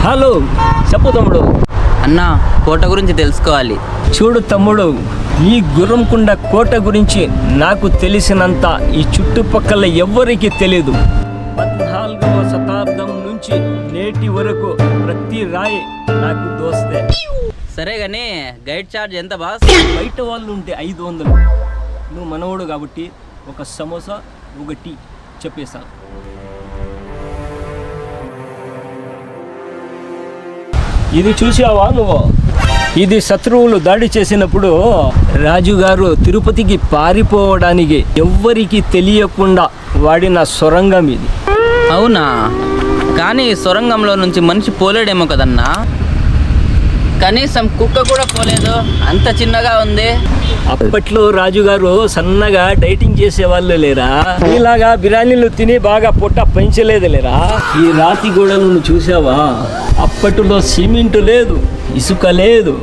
Hello, చెప్పు తమ్ముడు. అన్న, కోట గురించి తెలుసుకోవాలి. చూడు తమ్ముడు, ఈ గుర్రంకొండ కోట గురించి నాకు తెలిసినంత ఈ చుట్టుపక్కల ఎవ్వరికీ తెలీదు. 14వ శతాబ్దం నుంచి నేటి వరకు ప్రతి రాయి నాకు దోస్తే. సరే గానీ గైడ్ ఛార్జ్ ఎంత బాస్? బయట వాళ్ళు ఉంటే 500. నువ్వు మనవడు కాబట్టి ఒక సమోసా ఒక టీ చెప్పేశాను. ఇది చూసావా నువ్వు? ఇది శత్రువులు దాడి చేసినప్పుడు రాజుగారు తిరుపతికి పారిపోవడానికి ఎవ్వరికి తెలియకుండా వాడిన సొరంగం ఇది. అవునా? కానీ సొరంగంలో నుంచి మనిషి పోలేడేమో కదన్నా. కనీసం కుక్క కూడా పోలేదు, అంత చిన్నగా ఉంది. అప్పట్లో రాజుగారు సన్నగా డైటింగ్ చేసేవాళ్ళు లేరా? ఇలాగా బిర్యానీలు తిని బాగా పొట్ట పెంచలేదు లేరా? ఈ రాతి గోడలను చూసావా? అప్పట్లో సిమెంట్ లేదు, ఇసుక లేదు,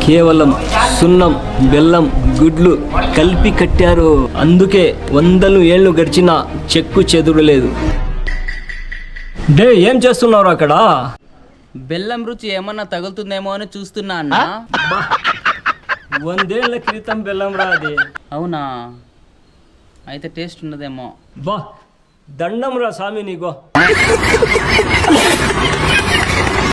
కేవలం సున్నం, బెల్లం, గుడ్లు కలిపి కట్టారు. అందుకే 100 ఏళ్ళు గడిచినా చెక్కు చెదురలేదు. డే, ఏం చేస్తున్నారు అక్కడ? బెల్లం రుచి ఏమన్నా తగులుతుందేమో అని చూస్తున్నా అన్న. 100 ఏళ్ల క్రితం బెల్లం రాది. అవునా? అయితే టేస్ట్ ఉండదేమో. బా, దండం రా స్వామి నీకో.